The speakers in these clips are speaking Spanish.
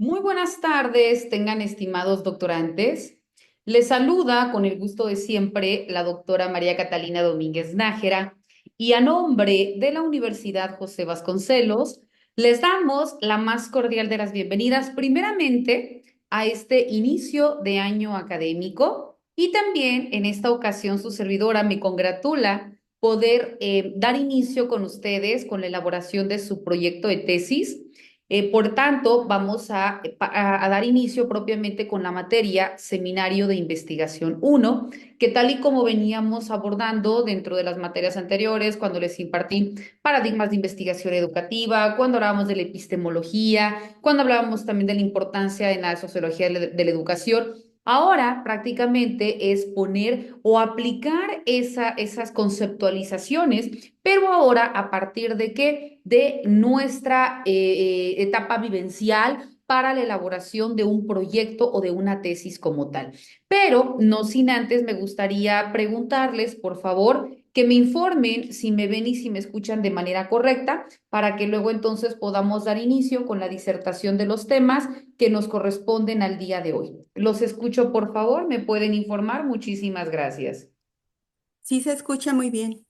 Muy buenas tardes, tengan estimados doctorantes. Les saluda con el gusto de siempre la doctora María Catalina Domínguez Nájera y a nombre de la Universidad José Vasconcelos les damos la más cordial de las bienvenidas primeramente a este inicio de año académico y también en esta ocasión su servidora me congratula poder dar inicio con ustedes con la elaboración de su proyecto de tesis. Por tanto, vamos a dar inicio propiamente con la materia Seminario de Investigación 1, que tal y como veníamos abordando dentro de las materias anteriores, cuando les impartí paradigmas de investigación educativa, cuando hablábamos de la epistemología, cuando hablábamos también de la importancia en la sociología de la educación. Ahora prácticamente es poner o aplicar esas conceptualizaciones, pero ahora a partir de qué? De nuestra etapa vivencial para la elaboración de un proyecto o de una tesis como tal. Pero no sin antes me gustaría preguntarles, por favor, que me informen si me ven y si me escuchan de manera correcta, para que luego entonces podamos dar inicio con la disertación de los temas que nos corresponden al día de hoy. Los escucho, por favor, me pueden informar. Muchísimas gracias. Sí, se escucha muy bien.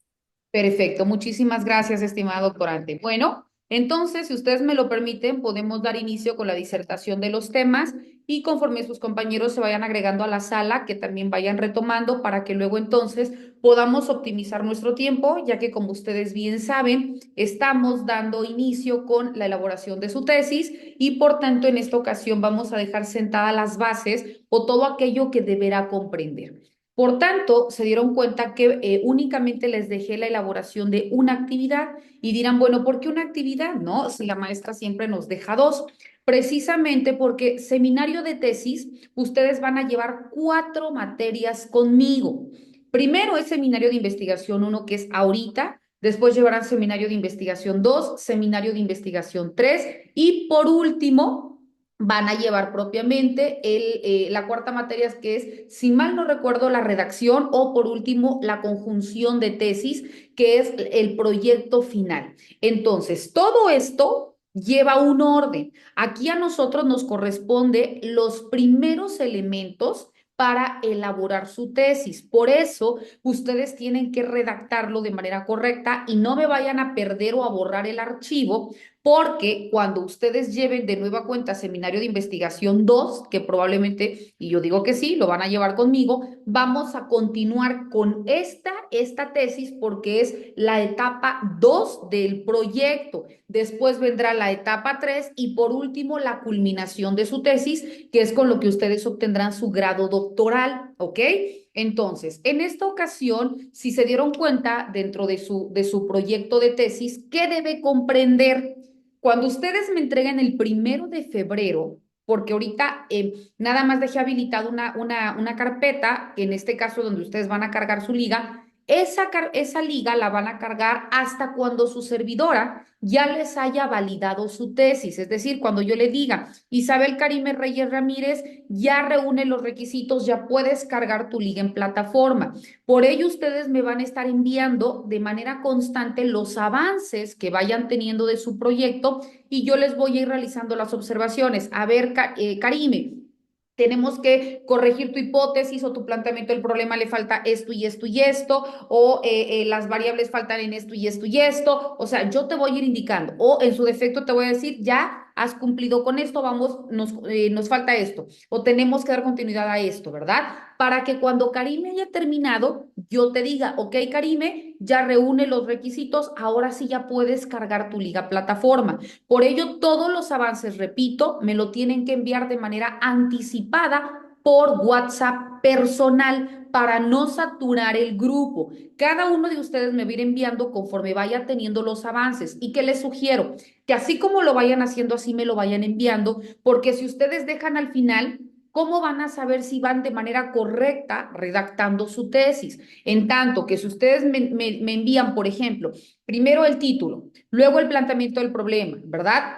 Perfecto, muchísimas gracias, estimada doctorante. Bueno, entonces, si ustedes me lo permiten, podemos dar inicio con la disertación de los temas y conforme sus compañeros se vayan agregando a la sala, que también vayan retomando para que luego entonces podamos optimizar nuestro tiempo, ya que como ustedes bien saben, estamos dando inicio con la elaboración de su tesis y por tanto en esta ocasión vamos a dejar sentadas las bases o todo aquello que deberá comprender. Por tanto, se dieron cuenta que únicamente les dejé la elaboración de una actividad y dirán, bueno, ¿por qué una actividad? No, si la maestra siempre nos deja dos. Precisamente porque seminario de tesis, ustedes van a llevar 4 materias conmigo. Primero es seminario de investigación 1, que es ahorita. Después llevarán seminario de investigación 2, seminario de investigación 3 y por último van a llevar propiamente la cuarta materia que es, si mal no recuerdo, la redacción o por último la conjunción de tesis, que es el proyecto final. Entonces, todo esto lleva un orden. Aquí a nosotros nos corresponde los primeros elementos para elaborar su tesis. Por eso, ustedes tienen que redactarlo de manera correcta y no me vayan a perder o a borrar el archivo porque cuando ustedes lleven de nueva cuenta seminario de investigación 2, que probablemente, y yo digo que sí, lo van a llevar conmigo, vamos a continuar con esta tesis porque es la etapa 2 del proyecto. Después vendrá la etapa 3 y por último la culminación de su tesis, que es con lo que ustedes obtendrán su grado doctoral, ¿ok? Entonces, en esta ocasión, si se dieron cuenta dentro de su proyecto de tesis, ¿qué debe comprender? Cuando ustedes me entreguen el 1 de febrero, porque ahorita nada más dejé habilitada una carpeta, en este caso donde ustedes van a cargar su liga, esa liga la van a cargar hasta cuando su servidora ya les haya validado su tesis. Es decir, cuando yo le diga, Isabel Karime Reyes Ramírez, ya reúne los requisitos, ya puedes cargar tu liga en plataforma. Por ello, ustedes me van a estar enviando de manera constante los avances que vayan teniendo de su proyecto y yo les voy a ir realizando las observaciones. A ver, Karime, tenemos que corregir tu hipótesis o tu planteamiento del problema, le falta esto y esto y esto, o las variables faltan en esto y esto y esto. O sea, yo te voy a ir indicando, o en su defecto te voy a decir, ya has cumplido con esto, vamos, nos falta esto, o tenemos que dar continuidad a esto, ¿verdad? Para que cuando Karime haya terminado, yo te diga, ok, Karime, ya reúne los requisitos, ahora sí ya puedes cargar tu liga plataforma. Por ello, todos los avances, repito, me lo tienen que enviar de manera anticipada por WhatsApp personal para no saturar el grupo. Cada uno de ustedes me va a ir enviando conforme vaya teniendo los avances. ¿Y qué les sugiero? Que así como lo vayan haciendo, así me lo vayan enviando, porque si ustedes dejan al final, ¿cómo van a saber si van de manera correcta redactando su tesis? En tanto que si ustedes me envían, por ejemplo, primero el título, luego el planteamiento del problema, ¿verdad?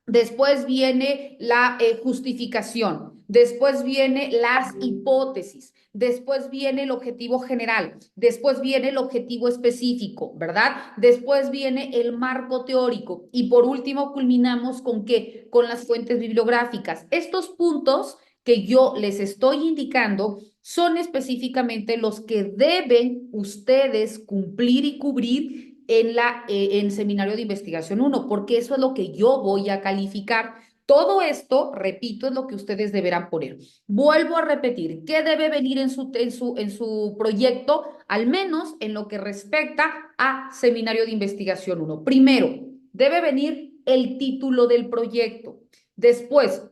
Después viene la justificación, después viene las hipótesis, después viene el objetivo general, después viene el objetivo específico, ¿verdad? Después viene el marco teórico y por último culminamos con ¿qué? Con las fuentes bibliográficas. Estos puntos que yo les estoy indicando son específicamente los que deben ustedes cumplir y cubrir en seminario de investigación uno, porque eso es lo que yo voy a calificar. Todo esto, repito, es lo que ustedes deberán poner. Vuelvo a repetir, ¿qué debe venir en su proyecto? Al menos en lo que respecta a seminario de investigación uno. Primero, debe venir el título del proyecto. Después,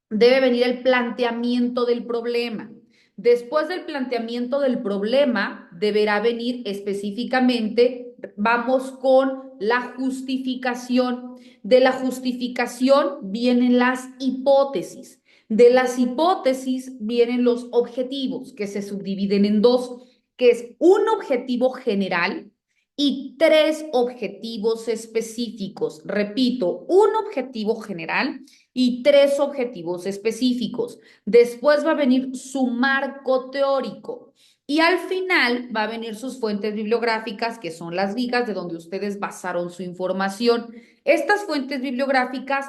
debe venir el planteamiento del problema. Después del planteamiento del problema, deberá venir específicamente, vamos con la justificación. De la justificación vienen las hipótesis. De las hipótesis vienen los objetivos, que se subdividen en dos, que es un objetivo general y tres objetivos específicos. Repito, un objetivo general y tres objetivos específicos. Después va a venir su marco teórico y al final va a venir sus fuentes bibliográficas, que son las ligas de donde ustedes basaron su información. Estas fuentes bibliográficas,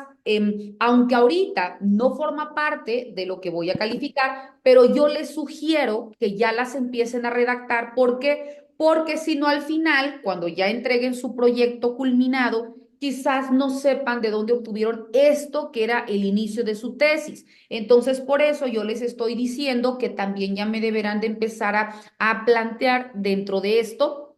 aunque ahorita no forma parte de lo que voy a calificar, pero yo les sugiero que ya las empiecen a redactar. ¿Por qué? Porque si no, al final, cuando ya entreguen su proyecto culminado, quizás no sepan de dónde obtuvieron esto que era el inicio de su tesis. Entonces, por eso yo les estoy diciendo que también ya me deberán de empezar a plantear dentro de esto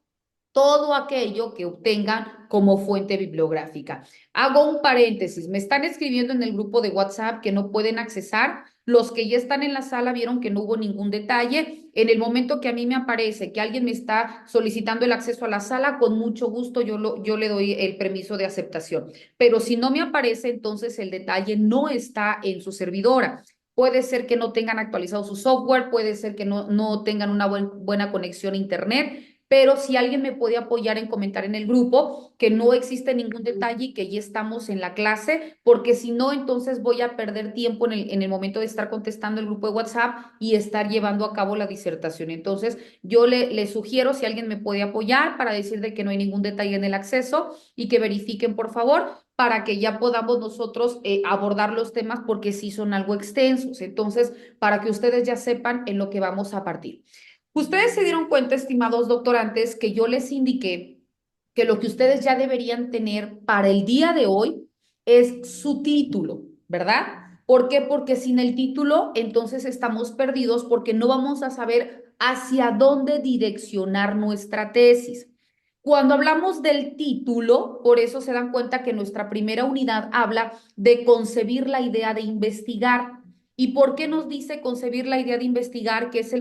todo aquello que obtengan como fuente bibliográfica. Hago un paréntesis, me están escribiendo en el grupo de WhatsApp que no pueden accesar. Los que ya están en la sala vieron que no hubo ningún detalle. En el momento que a mí me aparece que alguien me está solicitando el acceso a la sala, con mucho gusto yo le doy el permiso de aceptación. Pero si no me aparece, entonces el detalle no está en su servidora. Puede ser que no tengan actualizado su software, puede ser que no tengan una buena conexión a internet, pero si alguien me puede apoyar en comentar en el grupo que no existe ningún detalle y que ya estamos en la clase, porque si no, entonces voy a perder tiempo en el momento de estar contestando el grupo de WhatsApp y estar llevando a cabo la disertación. Entonces, yo le sugiero si alguien me puede apoyar para decir de que no hay ningún detalle en el acceso y que verifiquen, por favor, para que ya podamos nosotros abordar los temas porque sí son algo extensos. Entonces, para que ustedes ya sepan en lo que vamos a partir. Ustedes se dieron cuenta, estimados doctorantes, que yo les indiqué que lo que ustedes ya deberían tener para el día de hoy es su título, ¿verdad? ¿Por qué? Porque sin el título, entonces estamos perdidos porque no vamos a saber hacia dónde direccionar nuestra tesis. Cuando hablamos del título, por eso se dan cuenta que nuestra primera unidad habla de concebir la idea de investigar. ¿Y por qué nos dice concebir la idea de investigar, que es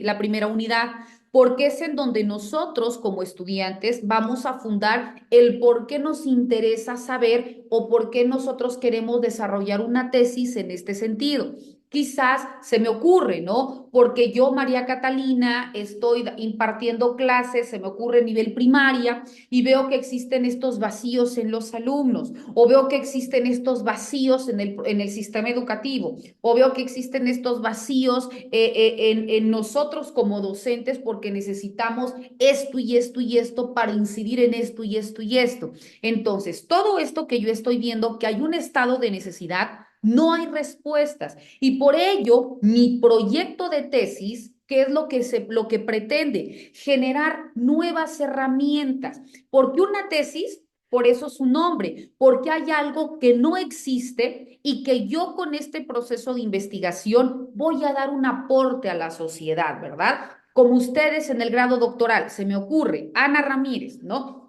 la primera unidad? Porque es en donde nosotros como estudiantes vamos a fundar el por qué nos interesa saber o por qué nosotros queremos desarrollar una tesis en este sentido. Quizás se me ocurre, ¿no? Porque yo, María Catalina, estoy impartiendo clases, se me ocurre a nivel primaria y veo que existen estos vacíos en los alumnos, o veo que existen estos vacíos en el sistema educativo, o veo que existen estos vacíos en nosotros como docentes porque necesitamos esto y esto y esto para incidir en esto y esto y esto. Entonces, todo esto que yo estoy viendo, que hay un estado de necesidad, no hay respuestas. Y por ello, mi proyecto de tesis, ¿qué es lo que pretende? Generar nuevas herramientas. Porque una tesis, por eso su nombre, porque hay algo que no existe y que yo con este proceso de investigación voy a dar un aporte a la sociedad, ¿verdad? Como ustedes en el grado doctoral, se me ocurre, Ana Ramírez, ¿no?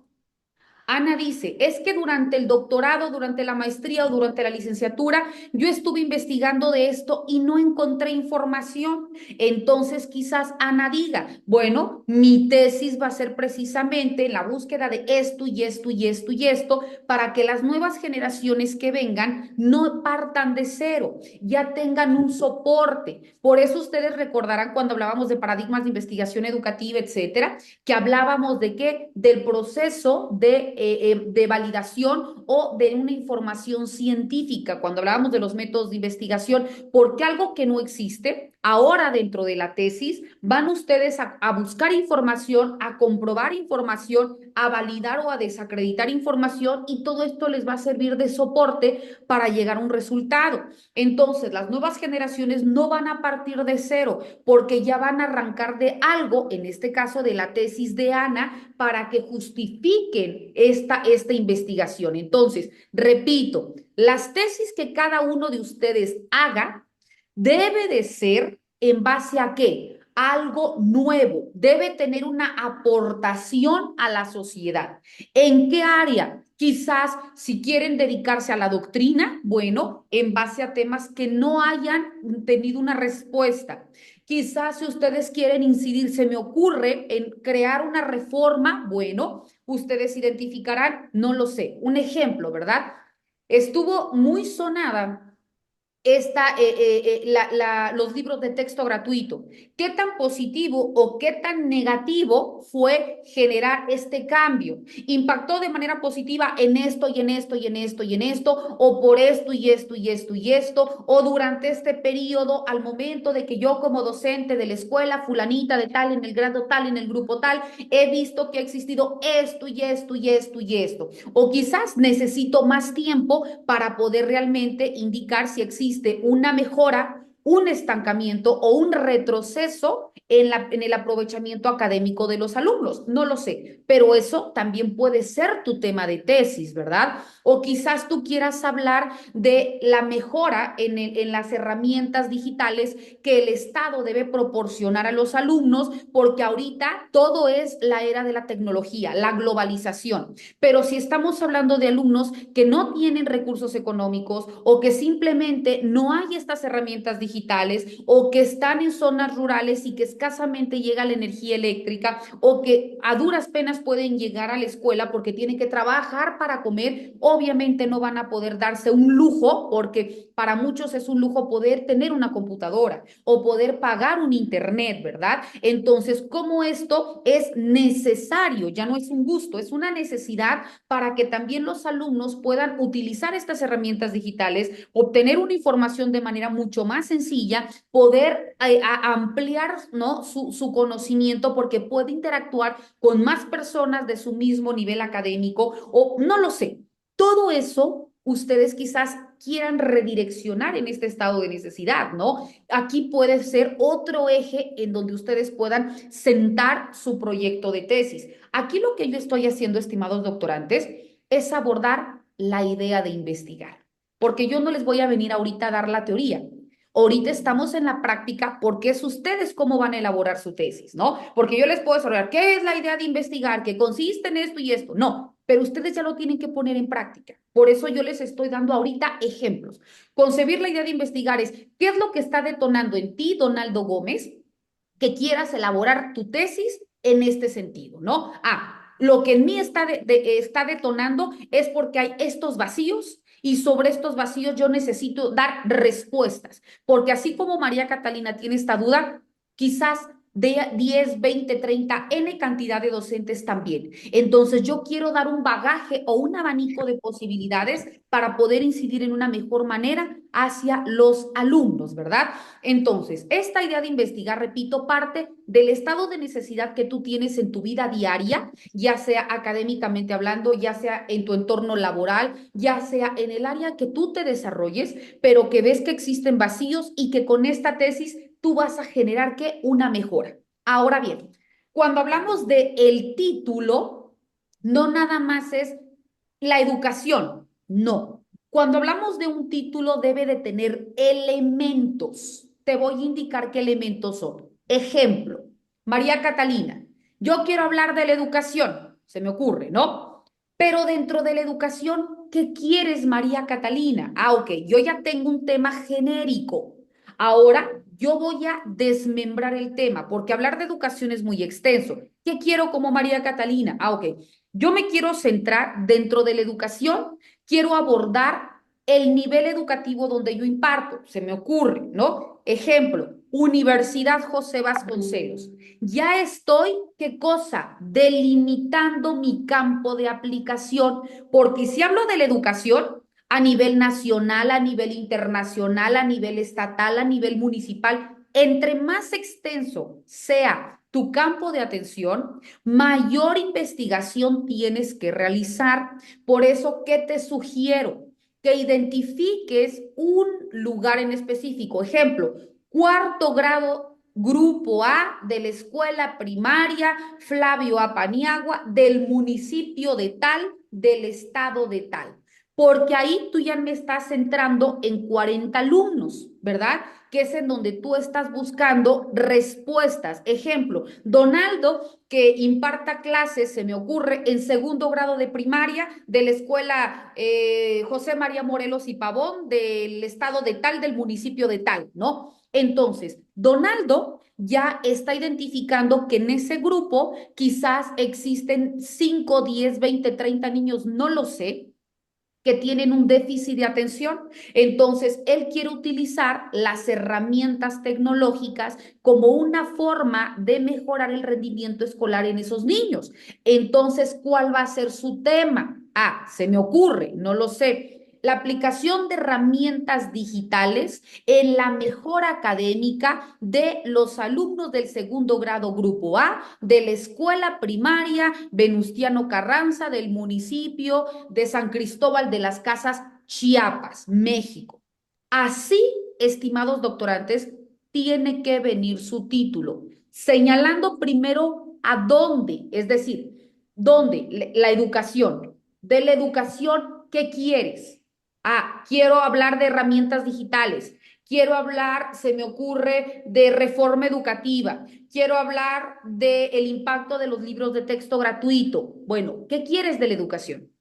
Ana dice, es que durante el doctorado, durante la maestría o durante la licenciatura, yo estuve investigando de esto y no encontré información. Entonces quizás Ana diga, bueno, mi tesis va a ser precisamente en la búsqueda de esto y esto y esto y esto para que las nuevas generaciones que vengan no partan de cero, ya tengan un soporte. Por eso ustedes recordarán cuando hablábamos de paradigmas de investigación educativa, etcétera, que hablábamos de qué, del proceso de de validación o de una información científica, cuando hablábamos de los métodos de investigación, porque algo que no existe, ahora dentro de la tesis, van ustedes a buscar información, a comprobar información, a validar o a desacreditar información y todo esto les va a servir de soporte para llegar a un resultado. Entonces, las nuevas generaciones no van a partir de cero porque ya van a arrancar de algo, en este caso de la tesis de Ana, para que justifiquen esta investigación. Entonces, repito, las tesis que cada uno de ustedes haga debe de ser en base a qué? Algo nuevo, debe tener una aportación a la sociedad. ¿En qué área? Quizás si quieren dedicarse a la doctrina, bueno, en base a temas que no hayan tenido una respuesta. Quizás si ustedes quieren incidir, se me ocurre, en crear una reforma, bueno, ustedes identificarán, no lo sé, un ejemplo, ¿verdad? Estuvo muy sonada los libros de texto gratuito. ¿Qué tan positivo o qué tan negativo fue generar este cambio? ¿Impactó de manera positiva en esto y en esto y en esto y en esto? ¿O por esto y esto y esto y esto? ¿O durante este periodo, al momento de que yo como docente de la escuela fulanita de tal, en el grado tal, en el grupo tal, he visto que ha existido esto y esto y esto y esto? O quizás necesito más tiempo para poder realmente indicar si existe una mejora, un estancamiento o un retroceso en el aprovechamiento académico de los alumnos. No lo sé, pero eso también puede ser tu tema de tesis, ¿verdad? O quizás tú quieras hablar de la mejora en las herramientas digitales que el Estado debe proporcionar a los alumnos, porque ahorita todo es la era de la tecnología, la globalización. Pero si estamos hablando de alumnos que no tienen recursos económicos o que simplemente no hay estas herramientas digitales o que están en zonas rurales y que escasamente llega la energía eléctrica o que a duras penas pueden llegar a la escuela porque tienen que trabajar para comer, obviamente no van a poder darse un lujo, porque para muchos es un lujo poder tener una computadora o poder pagar un internet, ¿verdad? Entonces, ¿cómo esto es necesario? Ya no es un gusto, es una necesidad para que también los alumnos puedan utilizar estas herramientas digitales, obtener una información de manera mucho más sencilla, poder ampliar, ¿no?, su conocimiento, porque puede interactuar con más personas de su mismo nivel académico, o no lo sé. Todo eso ustedes quizás quieran redireccionar en este estado de necesidad, ¿no? Aquí puede ser otro eje en donde ustedes puedan sentar su proyecto de tesis. Aquí lo que yo estoy haciendo, estimados doctorantes, es abordar la idea de investigar, porque yo no les voy a venir ahorita a dar la teoría. Ahorita estamos en la práctica porque es ustedes cómo van a elaborar su tesis, ¿no? Porque yo les puedo desarrollar qué es la idea de investigar, que consiste en esto y esto. No, pero ustedes ya lo tienen que poner en práctica. Por eso yo les estoy dando ahorita ejemplos. Concebir la idea de investigar es qué es lo que está detonando en ti, Donaldo Gómez, que quieras elaborar tu tesis en este sentido, ¿no? Lo que en mí está detonando es porque hay estos vacíos y sobre estos vacíos yo necesito dar respuestas, porque así como María Catalina tiene esta duda, quizás de 10, 20, 30, N cantidad de docentes también. Entonces yo quiero dar un bagaje o un abanico de posibilidades para poder incidir en una mejor manera hacia los alumnos, ¿verdad? Entonces, esta idea de investigar, repito, parte del estado de necesidad que tú tienes en tu vida diaria, ya sea académicamente hablando, ya sea en tu entorno laboral, ya sea en el área que tú te desarrolles, pero que ves que existen vacíos y que con esta tesis tú vas a generar ¿qué? Una mejora. Ahora bien, cuando hablamos de el título, no nada más es la educación, no. Cuando hablamos de un título debe de tener elementos. Te voy a indicar qué elementos son. Ejemplo, María Catalina, yo quiero hablar de la educación, se me ocurre, ¿no? Pero dentro de la educación, ¿qué quieres, María Catalina? Ok, yo ya tengo un tema genérico. Ahora yo voy a desmembrar el tema, porque hablar de educación es muy extenso. ¿Qué quiero como María Catalina? Ok, yo me quiero centrar dentro de la educación, quiero abordar el nivel educativo donde yo imparto, se me ocurre, ¿no? Ejemplo, Universidad José Vasconcelos. Ya estoy, ¿qué cosa? Delimitando mi campo de aplicación, porque si hablo de la educación a nivel nacional, a nivel internacional, a nivel estatal, a nivel municipal, entre más extenso sea tu campo de atención, mayor investigación tienes que realizar. Por eso, ¿qué te sugiero? Que identifiques un lugar en específico. Ejemplo, cuarto grado, grupo A de la escuela primaria Flavio Apaniagua del municipio de tal, del estado de tal. Porque ahí tú ya me estás centrando en 40 alumnos, ¿verdad? Que es en donde tú estás buscando respuestas. Ejemplo, Donaldo, que imparta clases, se me ocurre, en segundo grado de primaria de la escuela José María Morelos y Pavón del estado de tal, del municipio de tal, ¿no? Entonces, Donaldo ya está identificando que en ese grupo quizás existen 5, 10, 20, 30 niños, no lo sé, que tienen un déficit de atención. Entonces, él quiere utilizar las herramientas tecnológicas como una forma de mejorar el rendimiento escolar en esos niños. Entonces, ¿cuál va a ser su tema? Ah, se me ocurre, no lo sé. La aplicación de herramientas digitales en la mejora académica de los alumnos del segundo grado grupo A de la escuela primaria Venustiano Carranza del municipio de San Cristóbal de las Casas, Chiapas, México. Así, estimados doctorantes, tiene que venir su título, señalando primero a dónde, es decir, dónde la educación. De la educación, ¿qué quieres? Ah, quiero hablar de herramientas digitales. Quiero hablar, se me ocurre, de reforma educativa. Quiero hablar del impacto de los libros de texto gratuito. Bueno, ¿qué quieres de la educación?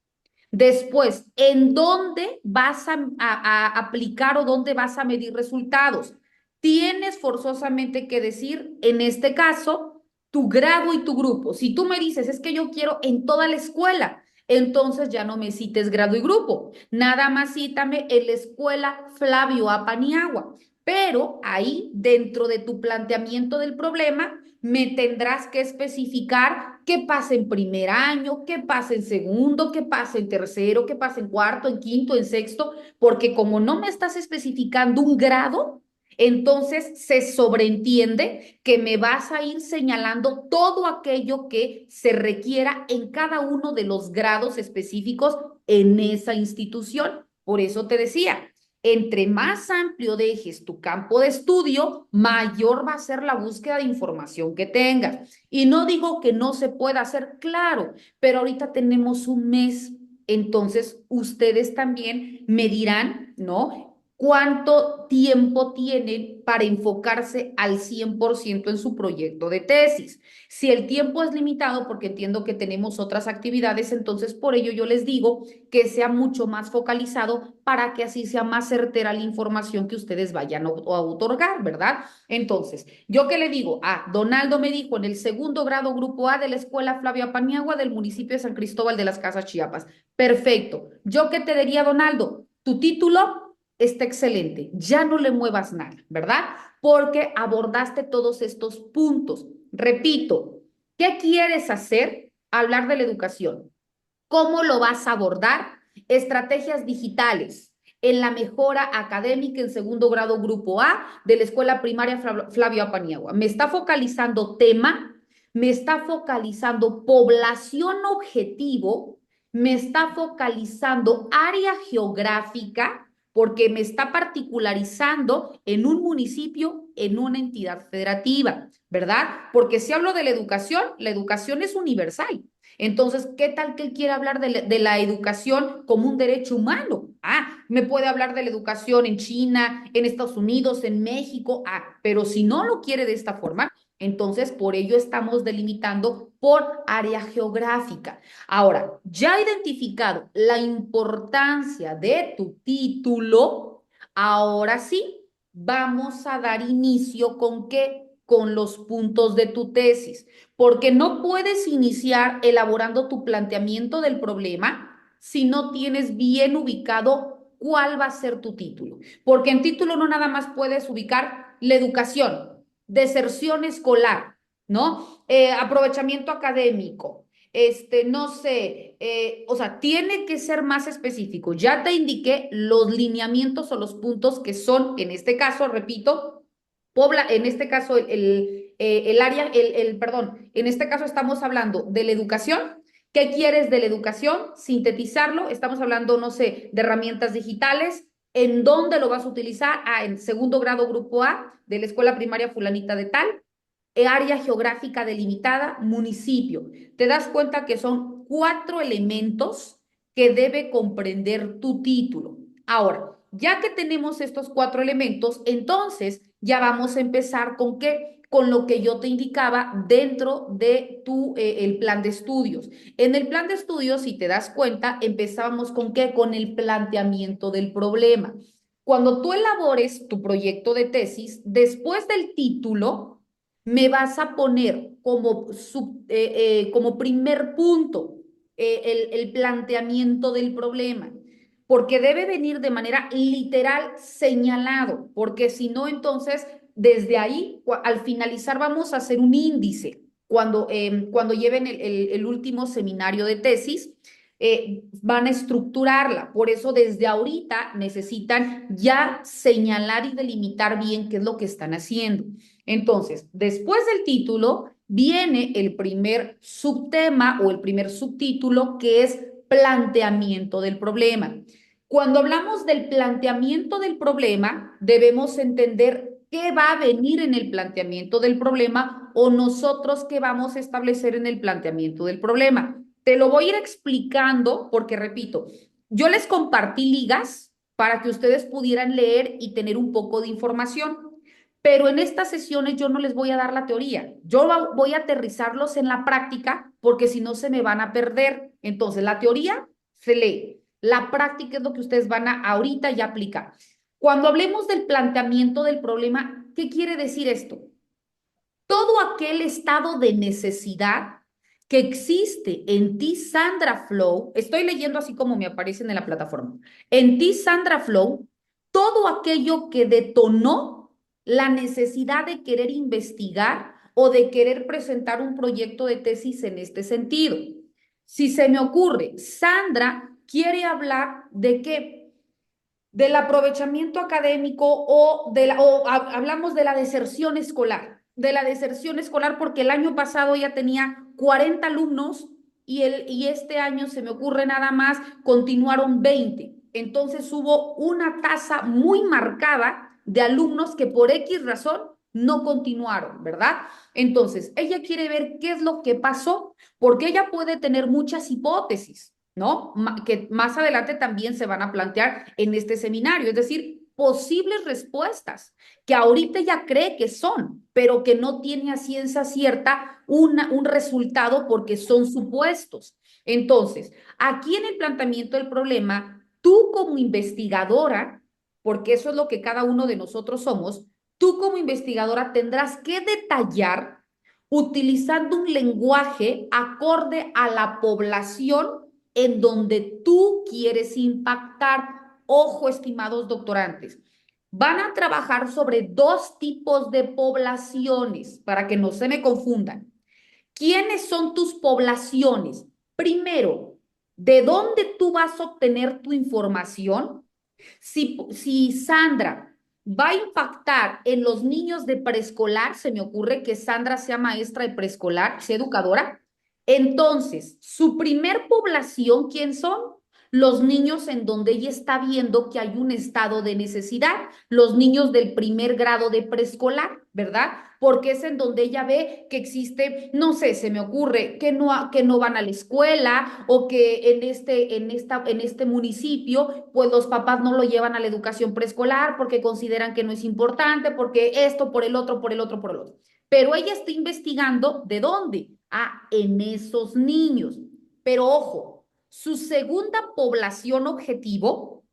Después, ¿en dónde vas a aplicar o dónde vas a medir resultados? Tienes forzosamente que decir, en este caso, tu grado y tu grupo. Si tú me dices, es que yo quiero en toda la escuela, entonces ya no me cites grado y grupo. Nada más cítame en la escuela Flavio Apaniagua. Pero ahí, dentro de tu planteamiento del problema, me tendrás que especificar qué pasa en primer año, qué pasa en segundo, qué pasa en tercero, qué pasa en cuarto, en quinto, en sexto, porque como no me estás especificando un grado, entonces se sobreentiende que me vas a ir señalando todo aquello que se requiera en cada uno de los grados específicos en esa institución. Por eso te decía, entre más amplio dejes tu campo de estudio, mayor va a ser la búsqueda de información que tengas. Y no digo que no se pueda hacer, claro, pero ahorita tenemos un mes, entonces ustedes también me dirán, ¿no? ¿Cuánto tiempo tienen para enfocarse al 100% en su proyecto de tesis? Si el tiempo es limitado, porque entiendo que tenemos otras actividades, entonces por ello yo les digo que sea mucho más focalizado para que así sea más certera la información que ustedes vayan a otorgar, ¿verdad? Entonces, ¿yo qué le digo? Ah, Donaldo me dijo en el segundo grado grupo A de la escuela Flavia Paniagua del municipio de San Cristóbal de las Casas, Chiapas. Perfecto. ¿Yo qué te diría, Donaldo? Tu título está excelente. Ya no le muevas nada, ¿verdad? Porque abordaste todos estos puntos. Repito, ¿qué quieres hacer? Hablar de la educación. ¿Cómo lo vas a abordar? Estrategias digitales en la mejora académica en segundo grado grupo A de la escuela primaria Flavio Apaniagua. Me está focalizando tema, me está focalizando población objetivo, me está focalizando área geográfica, porque me está particularizando en un municipio, en una entidad federativa, ¿verdad? Porque si hablo de la educación es universal. Entonces, ¿qué tal que él quiere hablar de la educación como un derecho humano? Ah, me puede hablar de la educación en China, en Estados Unidos, en México. Ah, pero si no lo quiere de esta forma, entonces por ello estamos delimitando por área geográfica. Ahora, ya identificado la importancia de tu título, ahora sí, vamos a dar inicio con qué, con los puntos de tu tesis, porque no puedes iniciar elaborando tu planteamiento del problema si no tienes bien ubicado cuál va a ser tu título, porque en título no nada más puedes ubicar la educación, deserción escolar, ¿no? Aprovechamiento académico, no sé, o sea, tiene que ser más específico. Ya te indiqué los lineamientos o los puntos que son, en este caso, repito, en este caso, el área, perdón, en este caso estamos hablando de la educación. ¿Qué quieres de la educación? Sintetizarlo, estamos hablando, no sé, de herramientas digitales. ¿En dónde lo vas a utilizar? Ah, en segundo grado, grupo A, de la escuela primaria fulanita de tal, área geográfica delimitada, municipio. Te das cuenta que son 4 elementos que debe comprender tu título. Ahora, ya que tenemos estos 4 elementos, entonces ya vamos a empezar con qué, con lo que yo te indicaba dentro de el plan de estudios. En el plan de estudios, si te das cuenta, empezábamos con qué, con el planteamiento del problema. Cuando tú elabores tu proyecto de tesis, después del título, me vas a poner como primer punto el planteamiento del problema, porque debe venir de manera literal señalado, porque si no, entonces, desde ahí, al finalizar, vamos a hacer un índice. Cuando lleven el último seminario de tesis, van a estructurarla. Por eso, desde ahorita necesitan ya señalar y delimitar bien qué es lo que están haciendo. Entonces, después del título viene el primer subtema o el primer subtítulo, que es planteamiento del problema. Cuando hablamos del planteamiento del problema, debemos entender qué va a venir en el planteamiento del problema o nosotros qué vamos a establecer en el planteamiento del problema. Te lo voy a ir explicando porque, repito, yo les compartí ligas para que ustedes pudieran leer y tener un poco de información. Pero en estas sesiones yo no les voy a dar la teoría, yo voy a aterrizarlos en la práctica porque si no se me van a perder. Entonces, la teoría se lee, la práctica es lo que ustedes van a ahorita ya aplicar. Cuando hablemos del planteamiento del problema, ¿qué quiere decir esto? Todo aquel estado de necesidad que existe en ti, Sandra Flow, estoy leyendo así como me aparecen en la plataforma, en ti, Sandra Flow, todo aquello que detonó la necesidad de querer investigar o de querer presentar un proyecto de tesis en este sentido. Si se me ocurre, Sandra quiere hablar de qué, del aprovechamiento académico o hablamos de la deserción escolar porque el año pasado ya tenía 40 alumnos y este año se me ocurre nada más, continuaron 20. Entonces hubo una tasa muy marcada de alumnos que por X razón no continuaron, ¿verdad? Entonces, ella quiere ver qué es lo que pasó, porque ella puede tener muchas hipótesis, ¿no? Que más adelante también se van a plantear en este seminario, es decir, posibles respuestas que ahorita ya cree que son, pero que no tiene a ciencia cierta un resultado porque son supuestos. Entonces, aquí en el planteamiento del problema, tú como investigadora, porque eso es lo que cada uno de nosotros somos, tú como investigadora tendrás que detallar utilizando un lenguaje acorde a la población en donde tú quieres impactar. Ojo, estimados doctorantes, van a trabajar sobre 2 tipos de poblaciones para que no se me confundan. ¿Quiénes son tus poblaciones? Primero, ¿de dónde tú vas a obtener tu información? Si Sandra va a impactar en los niños de preescolar, se me ocurre que Sandra sea maestra de preescolar, sea educadora, entonces, su primer población, ¿quién son? Los niños en donde ella está viendo que hay un estado de necesidad, los niños del primer grado de preescolar, ¿verdad? Porque es en donde ella ve que existe, no sé, se me ocurre que no van a la escuela o que en este municipio, pues los papás no lo llevan a la educación preescolar porque consideran que no es importante, porque esto, por el otro, por el otro, por el otro. Pero ella está investigando de dónde. Ah, en esos niños. Pero ojo, su segunda población objetivo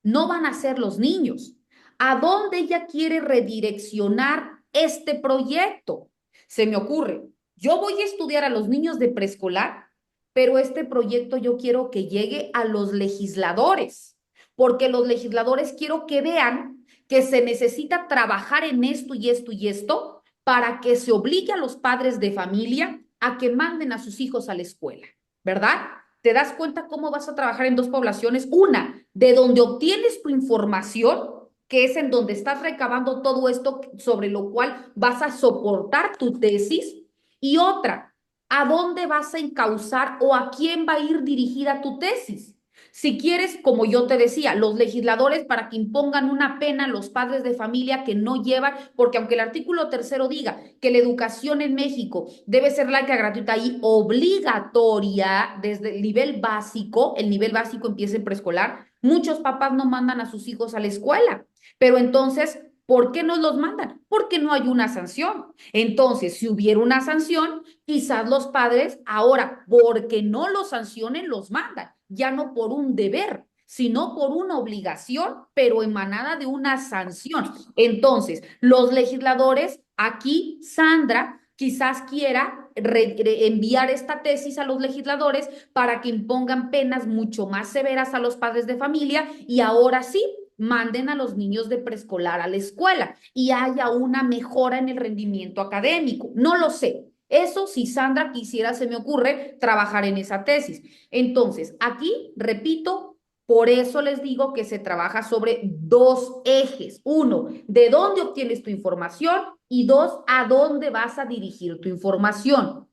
no van a ser los niños. ¿A dónde ella quiere redireccionar este proyecto? Se me ocurre, yo voy a estudiar a los niños de preescolar, pero este proyecto yo quiero que llegue a los legisladores, porque los legisladores quiero que vean que se necesita trabajar en esto y esto y esto para que se obligue a los padres de familia a que manden a sus hijos a la escuela, ¿verdad? ¿Te das cuenta cómo vas a trabajar en dos poblaciones? Una, de donde obtienes tu información, que es en donde estás recabando todo esto sobre lo cual vas a soportar tu tesis, y otra, ¿a dónde vas a encauzar o a quién va a ir dirigida tu tesis? Si quieres, como yo te decía, los legisladores para que impongan una pena a los padres de familia que no llevan, porque aunque el artículo tercero diga que la educación en México debe ser laica, gratuita y obligatoria desde el nivel básico empieza en preescolar, muchos papás no mandan a sus hijos a la escuela. Pero entonces, ¿por qué no los mandan? Porque no hay una sanción. Entonces, si hubiera una sanción, quizás los padres ahora, porque no los sancionen, los mandan, ya no por un deber, sino por una obligación, pero emanada de una sanción. Entonces, los legisladores, aquí Sandra quizás quiera enviar esta tesis a los legisladores para que impongan penas mucho más severas a los padres de familia y ahora sí manden a los niños de preescolar a la escuela y haya una mejora en el rendimiento académico. No lo sé. Eso, si Sandra quisiera, se me ocurre trabajar en esa tesis. Entonces, aquí, repito, por eso les digo que se trabaja sobre dos ejes. Uno, ¿de dónde obtienes tu información? Y dos, ¿a dónde vas a dirigir tu información?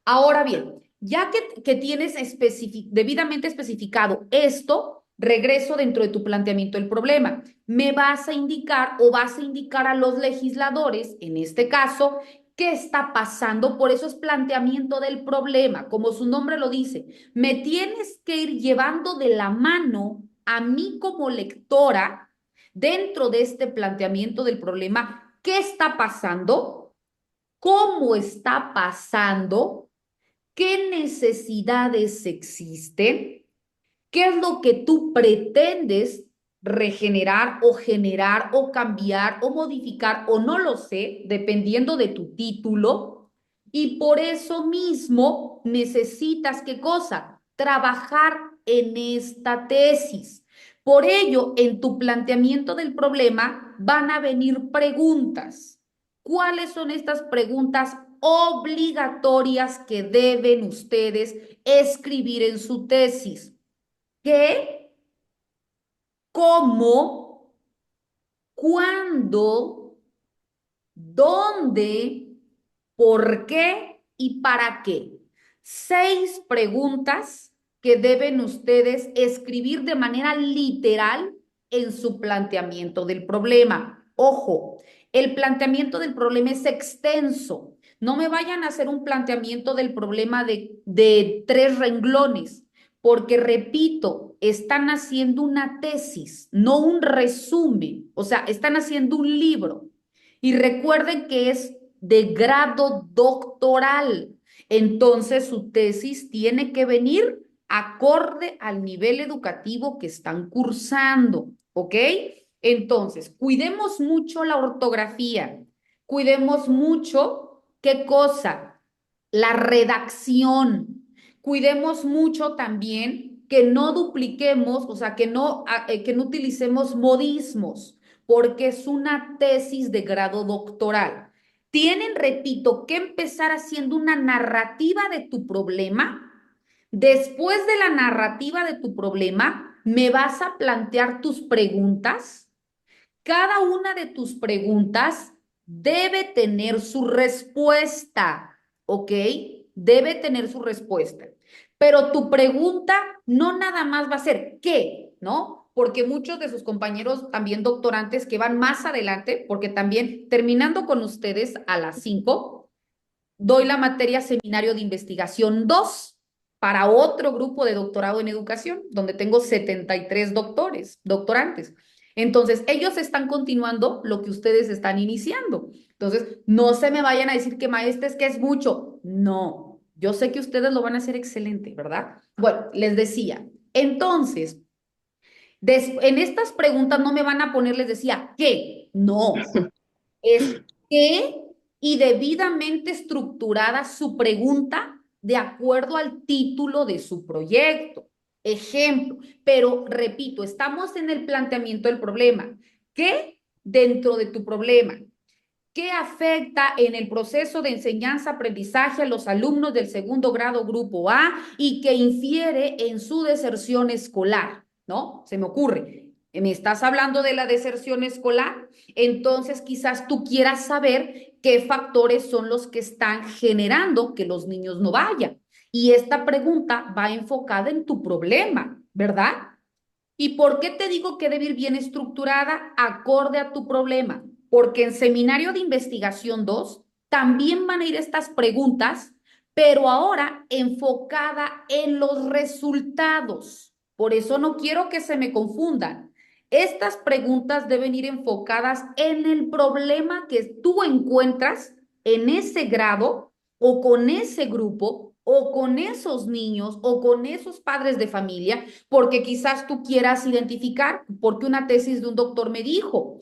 Ahora bien, ya que tienes debidamente especificado esto, regreso dentro de tu planteamiento del problema. Me vas a indicar o vas a indicar a los legisladores, en este caso, qué está pasando. Por eso es planteamiento del problema, como su nombre lo dice. Me tienes que ir llevando de la mano a mí como lectora dentro de este planteamiento del problema. ¿Qué está pasando? ¿Cómo está pasando? ¿Qué necesidades existen? ¿Qué es lo que tú pretendes regenerar o generar o cambiar o modificar o no lo sé, dependiendo de tu título? Y por eso mismo necesitas, ¿qué cosa? Trabajar en esta tesis. Por ello, en tu planteamiento del problema van a venir preguntas. ¿Cuáles son estas preguntas obligatorias que deben ustedes escribir en su tesis? ¿Qué, cómo, cuándo, dónde, por qué y para qué? 6 preguntas que deben ustedes escribir de manera literal en su planteamiento del problema. Ojo, el planteamiento del problema es extenso. No me vayan a hacer un planteamiento del problema de 3 renglones, porque repito, están haciendo una tesis, no un resumen, o sea, están haciendo un libro. Y recuerden que es de grado doctoral. Entonces, su tesis tiene que venir acorde al nivel educativo que están cursando, ¿ok? Entonces, cuidemos mucho la ortografía, cuidemos mucho, ¿qué cosa? La redacción. Cuidemos mucho también que no dupliquemos, o sea, que no utilicemos modismos porque es una tesis de grado doctoral. Tienen, repito, que empezar haciendo una narrativa de tu problema. Después de la narrativa de tu problema, me vas a plantear tus preguntas. Cada una de tus preguntas debe tener su respuesta, ¿ok? Debe tener su respuesta. Pero tu pregunta no nada más va a ser ¿qué? ¿No? Porque muchos de sus compañeros también doctorantes que van más adelante, porque también terminando con ustedes a las 5, doy la materia Seminario de Investigación 2 para otro grupo de doctorado en educación, donde tengo 73 doctorantes. Entonces, ellos están continuando lo que ustedes están iniciando. Entonces, no se me vayan a decir que maestres, que es mucho. No, yo sé que ustedes lo van a hacer excelente, ¿verdad? Bueno, les decía, entonces, en estas preguntas no me van a poner, les decía, ¿qué? No, es qué y debidamente estructurada su pregunta de acuerdo al título de su proyecto. Ejemplo, pero repito, estamos en el planteamiento del problema. ¿Qué dentro de tu problema? ¿Qué afecta en el proceso de enseñanza-aprendizaje a los alumnos del segundo grado grupo A y que infiere en su deserción escolar? ¿No? Se me ocurre. ¿Me estás hablando de la deserción escolar? Entonces quizás tú quieras saber qué factores son los que están generando que los niños no vayan. Y esta pregunta va enfocada en tu problema, ¿verdad? ¿Y por qué te digo que debe ir bien estructurada acorde a tu problema? Porque en Seminario de Investigación 2 también van a ir estas preguntas, pero ahora enfocada en los resultados. Por eso no quiero que se me confundan. Estas preguntas deben ir enfocadas en el problema que tú encuentras en ese grado o con ese grupo o con esos niños o con esos padres de familia porque quizás tú quieras identificar, porque una tesis de un doctor me dijo,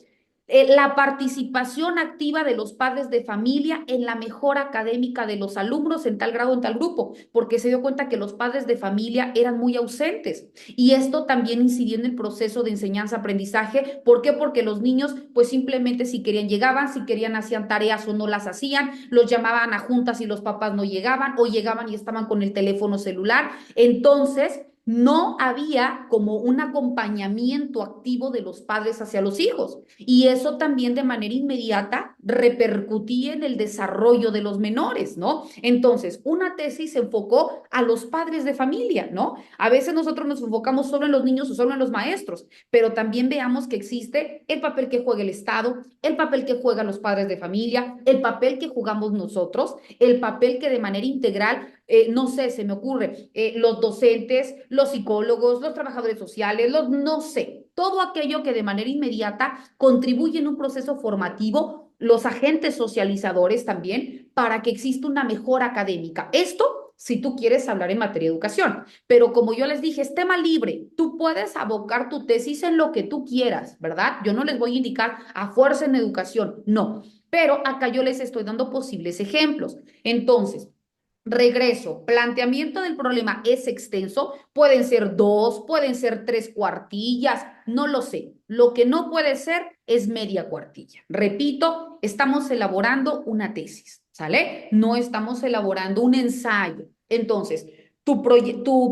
la participación activa de los padres de familia en la mejora académica de los alumnos en tal grado, en tal grupo, porque se dio cuenta que los padres de familia eran muy ausentes. Y esto también incidía en el proceso de enseñanza-aprendizaje. ¿Por qué? Porque los niños, pues simplemente si querían llegaban, si querían hacían tareas o no las hacían, los llamaban a juntas y los papás no llegaban o llegaban y estaban con el teléfono celular. Entonces, no había como un acompañamiento activo de los padres hacia los hijos. Y eso también de manera inmediata repercutía en el desarrollo de los menores, ¿no? Entonces, una tesis se enfocó a los padres de familia, ¿no? A veces nosotros nos enfocamos solo en los niños o solo en los maestros, pero también veamos que existe el papel que juega el Estado, el papel que juegan los padres de familia, el papel que jugamos nosotros, el papel que de manera integral no sé, se me ocurre, los docentes, los psicólogos, los trabajadores sociales, los no sé, todo aquello que de manera inmediata contribuye en un proceso formativo, los agentes socializadores también, para que exista una mejora académica. Esto si tú quieres hablar en materia de educación, pero como yo les dije, es tema libre, tú puedes abocar tu tesis en lo que tú quieras, ¿verdad? Yo no les voy a indicar a fuerza en educación, no, pero acá yo les estoy dando posibles ejemplos. Entonces, regreso, planteamiento del problema es extenso, pueden ser dos, pueden ser tres cuartillas, no lo sé. Lo que no puede ser es media cuartilla. Repito, estamos elaborando una tesis, ¿sale? No estamos elaborando un ensayo. Entonces, tu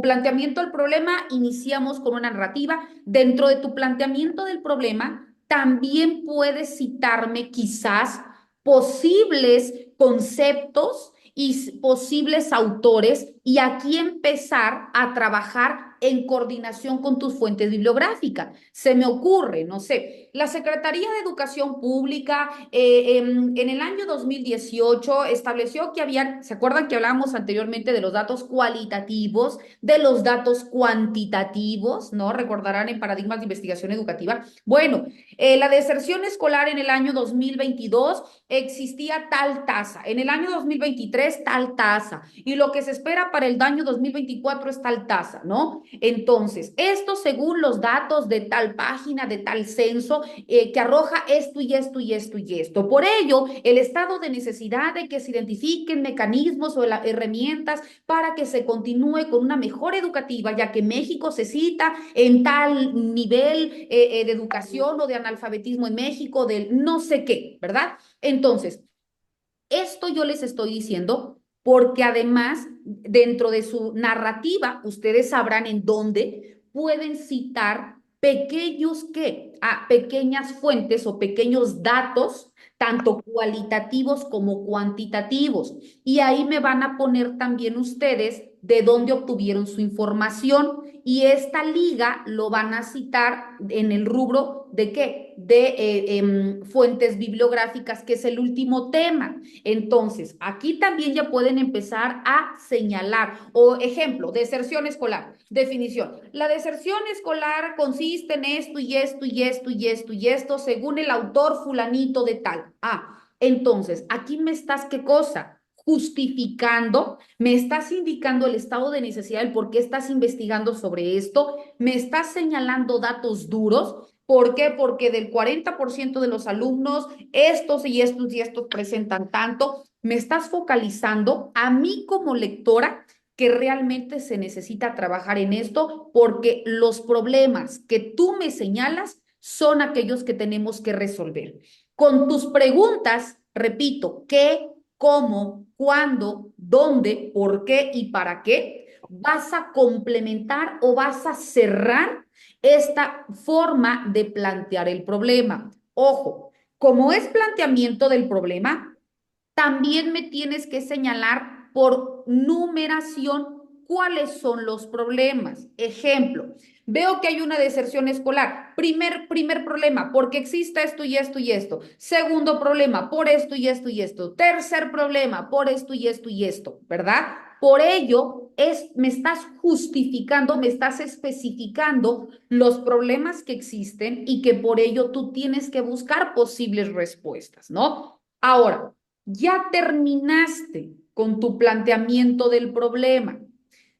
planteamiento del problema, iniciamos con una narrativa. Dentro de tu planteamiento del problema, también puedes citarme quizás posibles conceptos y posibles autores y aquí empezar a trabajar en coordinación con tus fuentes bibliográficas. Se me ocurre, no sé, la Secretaría de Educación Pública en el año 2018 estableció que había, ¿se acuerdan que hablábamos anteriormente de los datos cualitativos, de los datos cuantitativos, ¿no? Recordarán en paradigmas de investigación educativa. Bueno, la deserción escolar en el año 2022 existía tal tasa, en el año 2023 tal tasa, y lo que se espera para el año 2024 es tal tasa, ¿no? Entonces, esto según los datos de tal página, de tal censo, que arroja esto y esto y esto y esto. Por ello, el estado de necesidad de que se identifiquen mecanismos o herramientas para que se continúe con una mejora educativa, ya que México se cita en tal nivel de educación o de analfabetismo en México, del no sé qué, ¿verdad? Entonces, esto yo les estoy diciendo porque además dentro de su narrativa, ustedes sabrán en dónde pueden citar pequeños qué, pequeñas fuentes o pequeños datos, tanto cualitativos como cuantitativos. Y ahí me van a poner también ustedes de dónde obtuvieron su información y esta liga lo van a citar en el rubro de qué, de fuentes bibliográficas, que es el último tema. Entonces, aquí también ya pueden empezar a señalar, o ejemplo, deserción escolar, definición. La deserción escolar consiste en esto y esto y esto y esto y esto, según el autor fulanito de tal. Entonces, aquí me estás, ¿qué cosa? Justificando, me estás indicando el estado de necesidad, el por qué estás investigando sobre esto, me estás señalando datos duros. ¿Por qué? Porque del 40% de los alumnos, estos y estos y estos presentan tanto. Me estás focalizando a mí como lectora que realmente se necesita trabajar en esto porque los problemas que tú me señalas son aquellos que tenemos que resolver. Con tus preguntas repito, qué, cómo, cuándo, dónde, por qué y para qué, vas a complementar o vas a cerrar esta forma de plantear el problema. Ojo, como es planteamiento del problema, también me tienes que señalar por numeración cuáles son los problemas. Ejemplo, veo que hay una deserción escolar. Primer problema, porque existe esto y esto y esto. Segundo problema, por esto y esto y esto. Tercer problema, por esto y esto y esto, ¿verdad? Por ello, me estás justificando, me estás especificando los problemas que existen y que por ello tú tienes que buscar posibles respuestas, ¿no? Ahora, ya terminaste con tu planteamiento del problema.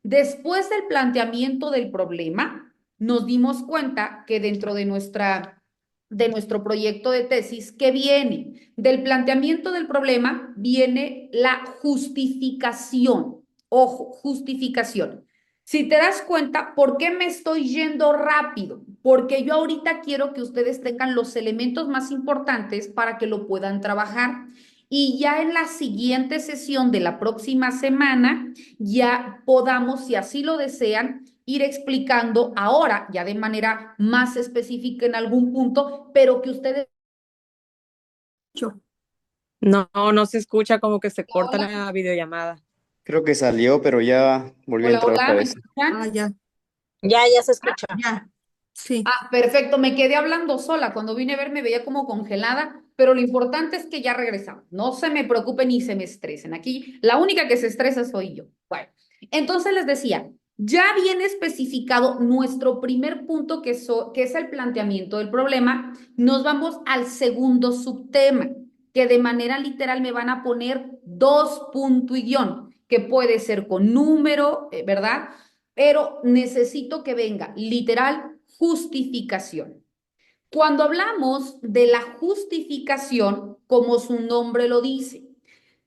Después del planteamiento del problema, nos dimos cuenta que dentro de nuestro proyecto de tesis, ¿qué viene? Del planteamiento del problema viene la justificación. Ojo, justificación. Si te das cuenta, ¿por qué me estoy yendo rápido? Porque yo ahorita quiero que ustedes tengan los elementos más importantes para que lo puedan trabajar. Y ya en la siguiente sesión de la próxima semana, ya podamos, si así lo desean, ir explicando ahora, ya de manera más específica en algún punto, pero que ustedes... Yo. No, no se escucha, como que se corta Hola, la videollamada. Creo que salió, pero ya volvió a hola, entrar hola, otra ¿me vez. escuchan? Ya. Ya se escucha. Ya. Sí. Ah, perfecto, me quedé hablando sola. Cuando vine a ver me veía como congelada, pero lo importante es que ya regresamos. No se me preocupen ni se me estresen. Aquí la única que se estresa soy yo. Bueno, entonces les decía, ya viene especificado nuestro primer punto que es el planteamiento del problema. Nos vamos al segundo subtema, que de manera literal me van a poner dos punto y guión, que puede ser con número, ¿verdad? Pero necesito que venga literal justificación. Cuando hablamos de la justificación, como su nombre lo dice,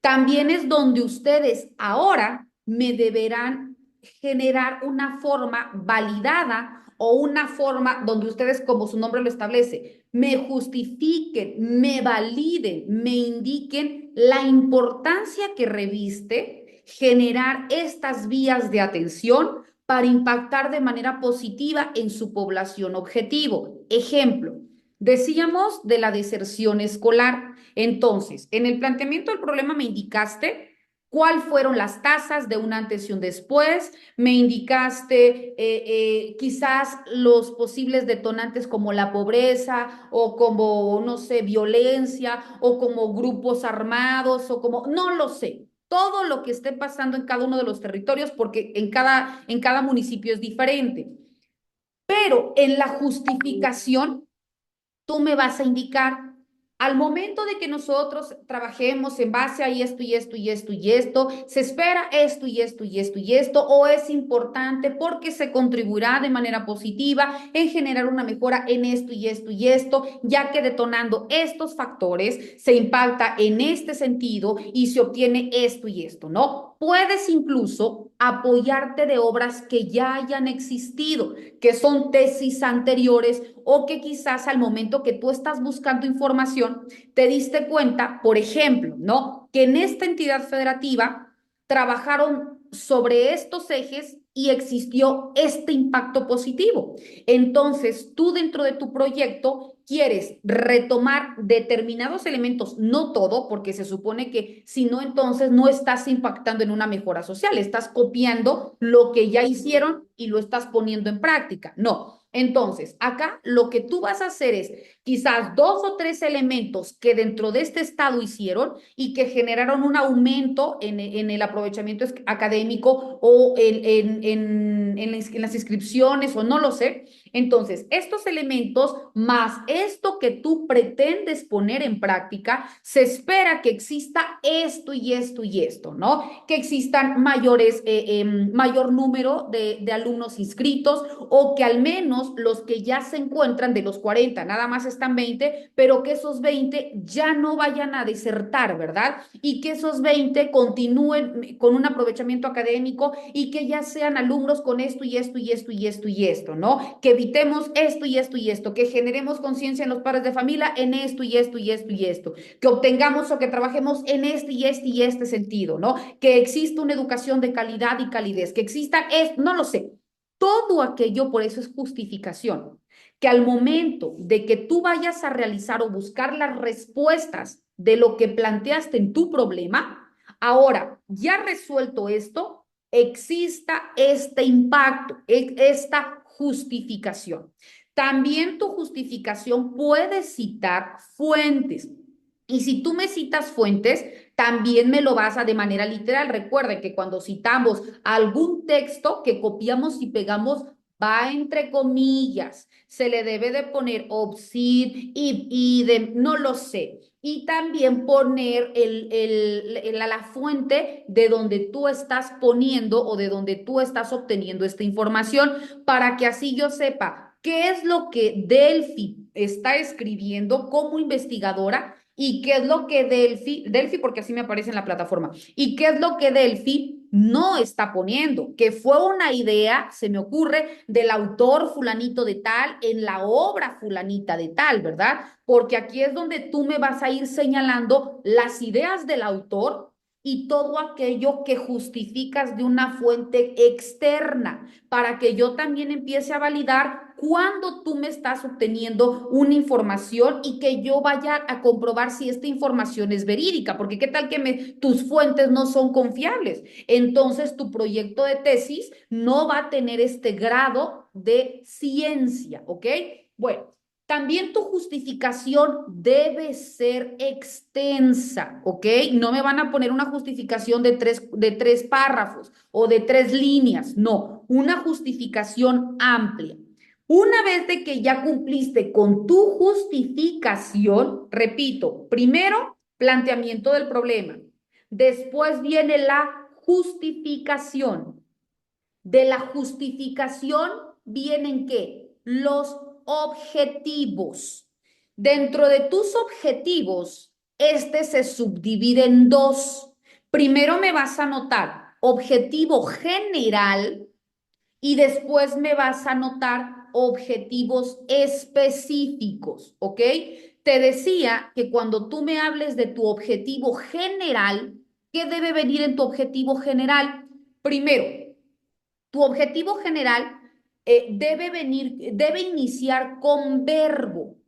también es donde ustedes ahora me deberán generar una forma validada o una forma donde ustedes, como su nombre lo establece, me justifiquen, me validen, me indiquen la importancia que reviste generar estas vías de atención para impactar de manera positiva en su población objetivo. Ejemplo, decíamos de la deserción escolar. Entonces, en el planteamiento del problema me indicaste cuáles fueron las tasas de un antes y un después, me indicaste quizás los posibles detonantes como la pobreza o como, no sé, violencia o como grupos armados o como, no lo sé, todo lo que esté pasando en cada uno de los territorios porque en cada municipio es diferente. Pero en la justificación tú me vas a indicar, al momento de que nosotros trabajemos en base a esto y esto y esto y esto, se espera esto y esto y esto y esto, o es importante porque se contribuirá de manera positiva en generar una mejora en esto y esto y esto, ya que detonando estos factores se impacta en este sentido y se obtiene esto y esto, ¿no? Puedes incluso apoyarte de obras que ya hayan existido, que son tesis anteriores o que quizás al momento que tú estás buscando información te diste cuenta, por ejemplo, ¿no? Que en esta entidad federativa trabajaron sobre estos ejes y existió este impacto positivo. Entonces, tú dentro de tu proyecto quieres retomar determinados elementos, no todo, porque se supone que si no, entonces no estás impactando en una mejora social, estás copiando lo que ya hicieron y lo estás poniendo en práctica. No. Entonces, acá lo que tú vas a hacer es quizás dos o tres elementos que dentro de este estado hicieron y que generaron un aumento en el aprovechamiento académico o en las inscripciones o no lo sé. Entonces, estos elementos más esto que tú pretendes poner en práctica, se espera que exista esto y esto y esto, ¿no? Que existan mayor número de alumnos inscritos o que al menos evitemos los que ya se encuentran de los 40, nada más están 20, pero que esos 20 ya no vayan a desertar, ¿verdad? Y que esos 20 continúen con un aprovechamiento académico y que ya sean alumnos con esto y esto y esto y esto y esto, ¿no? Que evitemos esto y esto y esto, que generemos conciencia en los padres de familia en esto y esto y esto y esto, que obtengamos o que trabajemos en este y este y este sentido, ¿no? Que exista una educación de calidad y calidez, que exista, no lo sé, todo aquello, por eso es justificación, que al momento de que tú vayas a realizar o buscar las respuestas de lo que planteaste en tu problema, ahora, ya resuelto esto, exista este impacto, esta justificación. También tu justificación puede citar fuentes. Y si tú me citas fuentes, también me lo vas a de manera literal. Recuerden que cuando citamos algún texto que copiamos y pegamos, va entre comillas. Se le debe de poner obsid y de, no lo sé. Y también poner la fuente de donde tú estás poniendo o de donde tú estás obteniendo esta información para que así yo sepa qué es lo que Delphi está escribiendo como investigadora y qué es lo que Delphi, porque así me aparece en la plataforma, y qué es lo que Delphi no está poniendo, que fue una idea, se me ocurre, del autor fulanito de tal en la obra fulanita de tal, ¿verdad? Porque aquí es donde tú me vas a ir señalando las ideas del autor y todo aquello que justificas de una fuente externa, para que yo también empiece a validar cuando tú me estás obteniendo una información y que yo vaya a comprobar si esta información es verídica, porque qué tal que tus fuentes no son confiables. Entonces tu proyecto de tesis no va a tener este grado de ciencia, ¿ok? Bueno. También tu justificación debe ser extensa, ¿ok? No me van a poner una justificación de tres párrafos o de 3 líneas, no, una justificación amplia. Una vez de que ya cumpliste con tu justificación, repito, primero, planteamiento del problema. Después viene la justificación. De la justificación vienen ¿qué? Los objetivos. Dentro de tus objetivos, este se subdivide en dos. Primero me vas a anotar objetivo general y después me vas a anotar objetivos específicos, ¿ok? Te decía que cuando tú me hables de tu objetivo general, ¿qué debe venir en tu objetivo general? Primero, tu objetivo general debe iniciar con verbo.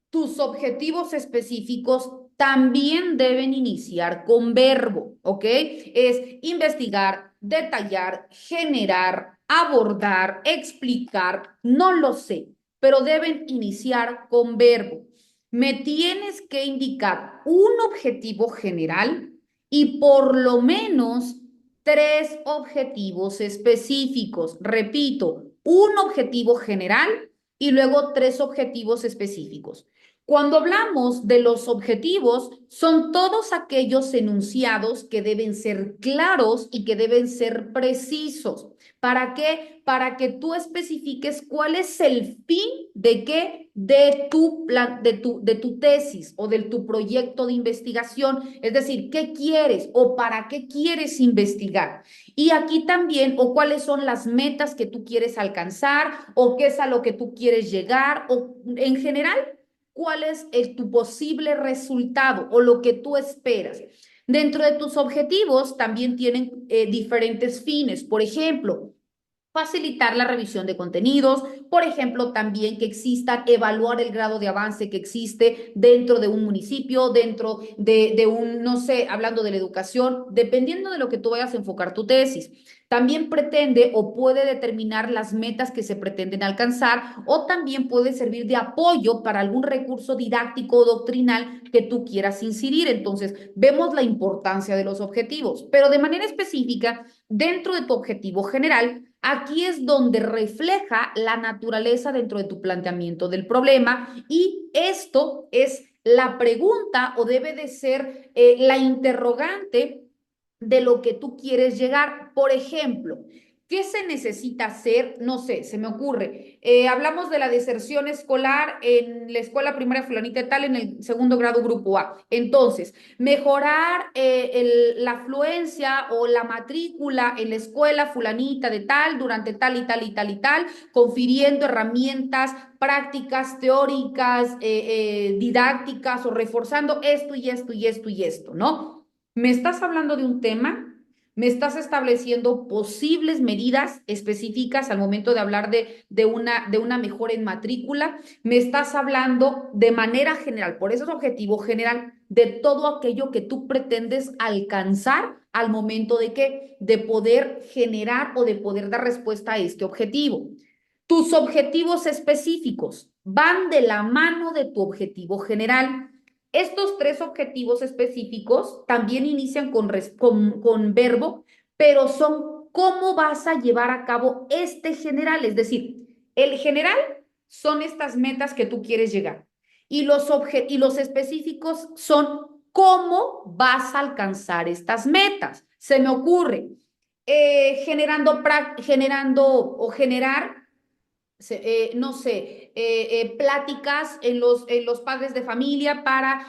Tus objetivos específicos también deben iniciar con verbo, ¿ok? Es investigar, detallar, generar, abordar, explicar, no lo sé, pero deben iniciar con verbo. Me tienes que indicar un objetivo general y por lo menos 3 objetivos específicos. Repito, un objetivo general y luego 3 objetivos específicos. Cuando hablamos de los objetivos, son todos aquellos enunciados que deben ser claros y que deben ser precisos. ¿Para qué? Para que tú especifiques cuál es el fin de qué, de tu tesis o de tu proyecto de investigación. Es decir, ¿qué quieres o para qué quieres investigar? Y aquí también, o cuáles son las metas que tú quieres alcanzar, o qué es a lo que tú quieres llegar, o en general, cuál es tu posible resultado o lo que tú esperas. Dentro de tus objetivos también tienen diferentes fines. Por ejemplo, facilitar la revisión de contenidos, por ejemplo, también que exista, evaluar el grado de avance que existe dentro de un municipio, dentro de un, no sé, hablando de la educación, dependiendo de lo que tú vayas a enfocar tu tesis. También pretende o puede determinar las metas que se pretenden alcanzar o también puede servir de apoyo para algún recurso didáctico o doctrinal que tú quieras incidir. Entonces, vemos la importancia de los objetivos, pero de manera específica, dentro de tu objetivo general, aquí es donde refleja la naturaleza dentro de tu planteamiento del problema y esto es la pregunta o debe de ser la interrogante de lo que tú quieres llegar. Por ejemplo, ¿Qué se necesita hacer? No sé, se me ocurre. Hablamos de la deserción escolar en la escuela primaria fulanita de tal, en el segundo grado grupo A. Entonces, mejorar la afluencia o la matrícula en la escuela fulanita de tal durante tal y tal y tal y tal, confiriendo herramientas prácticas, teóricas, didácticas o reforzando esto y esto y esto y esto, ¿no? Me estás hablando de un tema, me estás estableciendo posibles medidas específicas al momento de hablar de una mejora en matrícula, me estás hablando de manera general, por eso es objetivo general, de todo aquello que tú pretendes alcanzar al momento de que, de poder generar o de poder dar respuesta a este objetivo. Tus objetivos específicos van de la mano de tu objetivo general. Estos tres objetivos específicos también inician con verbo, pero son cómo vas a llevar a cabo este general. Es decir, el general son estas metas que tú quieres llegar y los específicos son cómo vas a alcanzar estas metas. Se me ocurre generando o generar no sé, pláticas en los padres de familia para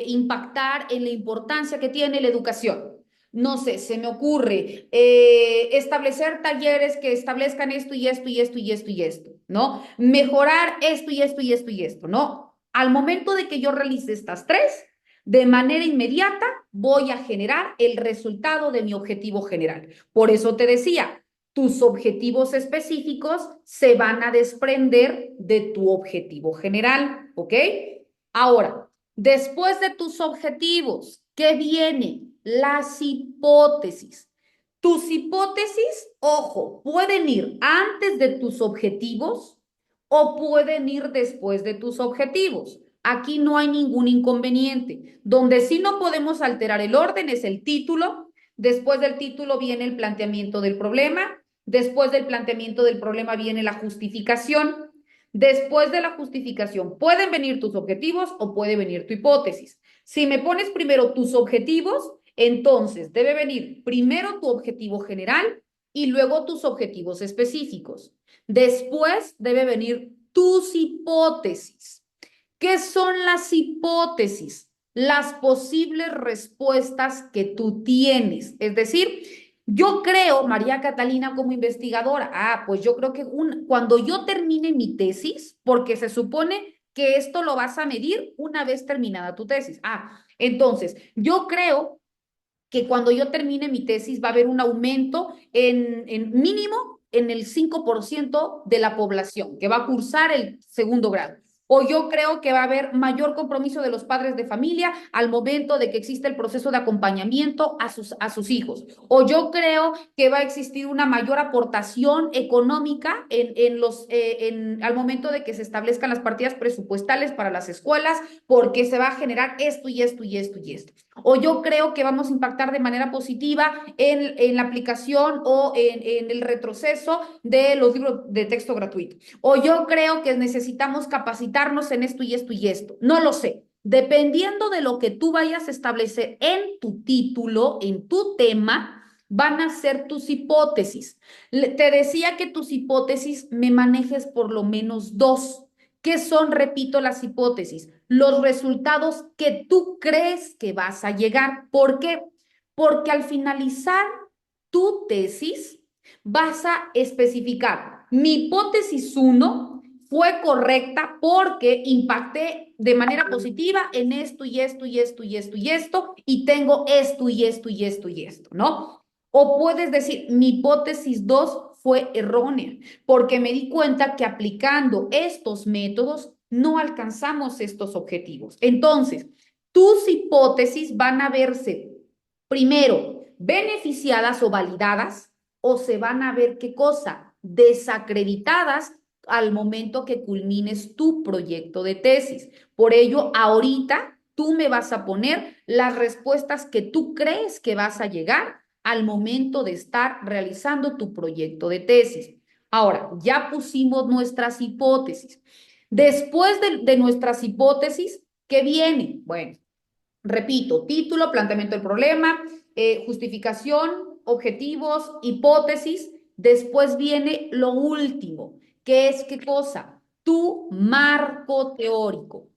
impactar en la importancia que tiene la educación. No sé, se me ocurre establecer talleres que establezcan esto y esto y esto y esto y esto, ¿no? Mejorar esto y esto y esto y esto, ¿no? Al momento de que yo realice estas tres, de manera inmediata voy a generar el resultado de mi objetivo general. Por eso te decía, tus objetivos específicos se van a desprender de tu objetivo general, ¿ok? Ahora, después de tus objetivos, ¿qué viene? Las hipótesis. Tus hipótesis, ojo, pueden ir antes de tus objetivos o pueden ir después de tus objetivos. Aquí no hay ningún inconveniente. Donde sí no podemos alterar el orden es el título. Después del título viene el planteamiento del problema. Después del planteamiento del problema viene la justificación. Después de la justificación pueden venir tus objetivos o puede venir tu hipótesis. Si me pones primero tus objetivos, entonces debe venir primero tu objetivo general y luego tus objetivos específicos. Después debe venir tus hipótesis. ¿Qué son las hipótesis? Las posibles respuestas que tú tienes. Es decir, yo creo, María Catalina, como investigadora, pues yo creo que cuando yo termine mi tesis, porque se supone que esto lo vas a medir una vez terminada tu tesis. Entonces, yo creo que cuando yo termine mi tesis va a haber un aumento en mínimo en el 5% de la población que va a cursar el segundo grado. O yo creo que va a haber mayor compromiso de los padres de familia al momento de que existe el proceso de acompañamiento a sus hijos. O yo creo que va a existir una mayor aportación económica al momento de que se establezcan las partidas presupuestales para las escuelas, porque se va a generar esto y esto y esto y esto. O yo creo que vamos a impactar de manera positiva en la aplicación o en el retroceso de los libros de texto gratuito. O yo creo que necesitamos capacitarnos en esto y esto y esto. No lo sé. Dependiendo de lo que tú vayas a establecer en tu título, en tu tema, van a ser tus hipótesis. Te decía que tus hipótesis me manejes por lo menos dos. ¿Qué son, repito, las hipótesis? Los resultados que tú crees que vas a llegar. ¿Por qué? Porque al finalizar tu tesis vas a especificar, mi hipótesis 1 fue correcta porque impacté de manera positiva en esto y esto y esto y esto y esto y tengo esto y esto y esto y esto, ¿no? O puedes decir, mi hipótesis 2 fue errónea porque me di cuenta que aplicando estos métodos no alcanzamos estos objetivos. Entonces, tus hipótesis van a verse primero beneficiadas o validadas o se van a ver qué cosa, desacreditadas al momento que culmines tu proyecto de tesis. Por ello, ahorita tú me vas a poner las respuestas que tú crees que vas a llegar al momento de estar realizando tu proyecto de tesis. Ahora, ya pusimos nuestras hipótesis. Después de nuestras hipótesis, ¿qué viene? Bueno, repito, título, planteamiento del problema, justificación, objetivos, hipótesis. Después viene lo último, que es ¿qué cosa? Tu marco teórico.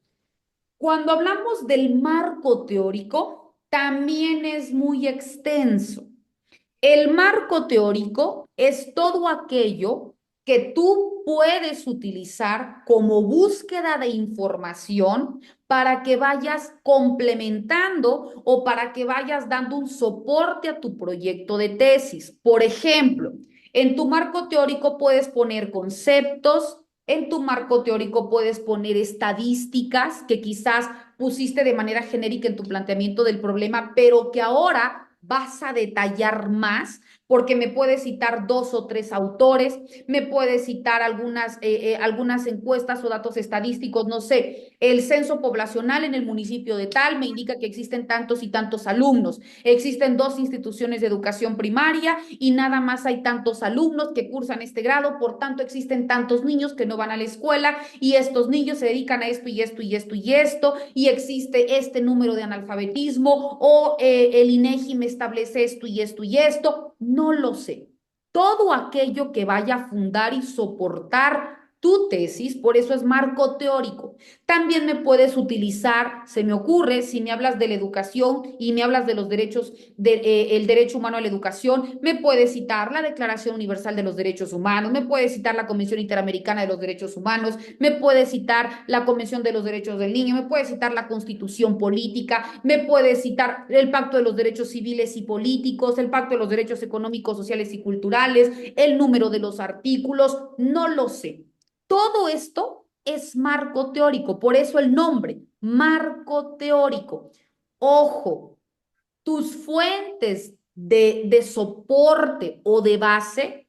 Cuando hablamos del marco teórico, también es muy extenso. El marco teórico es todo aquello que tú puedes utilizar como búsqueda de información para que vayas complementando o para que vayas dando un soporte a tu proyecto de tesis. Por ejemplo, en tu marco teórico puedes poner conceptos, en tu marco teórico puedes poner estadísticas que quizás pusiste de manera genérica en tu planteamiento del problema, pero que ahora vas a detallar más porque me puedes citar 2 o 3 autores, me puedes citar algunas encuestas o datos estadísticos, no sé, el censo poblacional en el municipio de tal me indica que existen tantos y tantos alumnos, existen 2 instituciones de educación primaria y nada más hay tantos alumnos que cursan este grado, por tanto existen tantos niños que no van a la escuela y estos niños se dedican a esto y esto y esto y esto y existe este número de analfabetismo o el INEGI me establece esto y esto y esto, no lo sé. Todo aquello que vaya a fundar y soportar tu tesis, por eso es marco teórico. También me puedes utilizar, se me ocurre, si me hablas de la educación y me hablas de los derechos, el derecho humano a la educación, me puedes citar la Declaración Universal de los Derechos Humanos, me puedes citar la Convención Interamericana de los Derechos Humanos, me puedes citar la Convención de los Derechos del Niño, me puedes citar la Constitución Política, me puedes citar el Pacto de los Derechos Civiles y Políticos, el Pacto de los Derechos Económicos, Sociales y Culturales, el número de los artículos, no lo sé. Todo esto es marco teórico, por eso el nombre, marco teórico. Ojo, tus fuentes de soporte o de base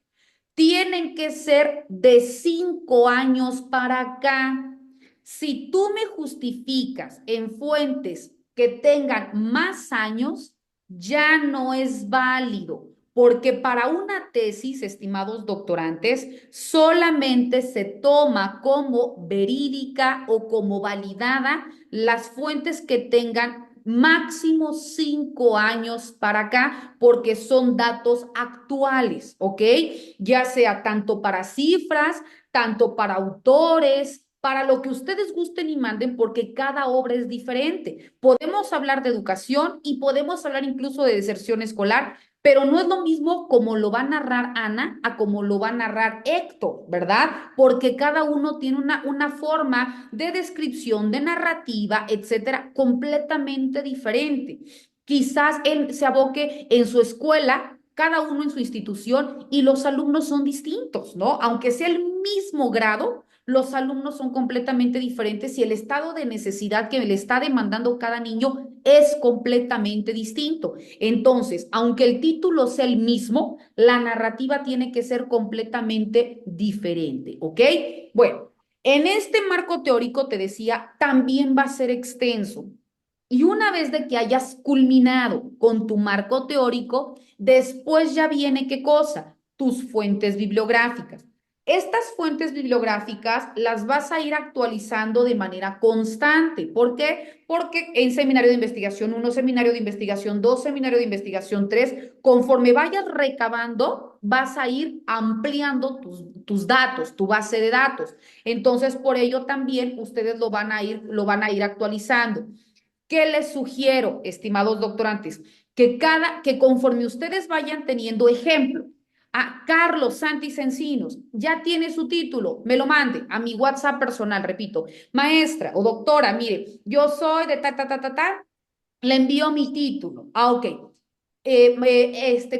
tienen que ser de 5 años para acá. Si tú me justificas en fuentes que tengan más años, ya no es válido, porque para una tesis, estimados doctorantes, solamente se toma como verídica o como validada las fuentes que tengan máximo 5 años para acá, porque son datos actuales, ¿ok? Ya sea tanto para cifras, tanto para autores, para lo que ustedes gusten y manden, porque cada obra es diferente. Podemos hablar de educación y podemos hablar incluso de deserción escolar, pero no es lo mismo como lo va a narrar Ana a como lo va a narrar Héctor, ¿verdad? Porque cada uno tiene una forma de descripción, de narrativa, etcétera, completamente diferente. Quizás él se aboque en su escuela, cada uno en su institución, y los alumnos son distintos, ¿no? Aunque sea el mismo grado, los alumnos son completamente diferentes y el estado de necesidad que le está demandando cada niño es completamente distinto. Entonces, aunque el título sea el mismo, la narrativa tiene que ser completamente diferente, ¿ok? Bueno, en este marco teórico, te decía, también va a ser extenso. Y una vez de que hayas culminado con tu marco teórico, después ya viene ¿qué cosa? Tus fuentes bibliográficas. Estas fuentes bibliográficas las vas a ir actualizando de manera constante. ¿Por qué? Porque en seminario de investigación 1, seminario de investigación 2, seminario de investigación 3, conforme vayas recabando, vas a ir ampliando tus datos, tu base de datos. Entonces, por ello también ustedes lo van a ir actualizando. ¿Qué les sugiero, estimados doctorantes? Que conforme ustedes vayan teniendo ejemplo, a Carlos Santis Encinos, ya tiene su título, me lo mande a mi WhatsApp personal, repito, maestra o doctora, mire, yo soy de ta, ta, ta, ta, ta, le envío mi título. Ah, ok.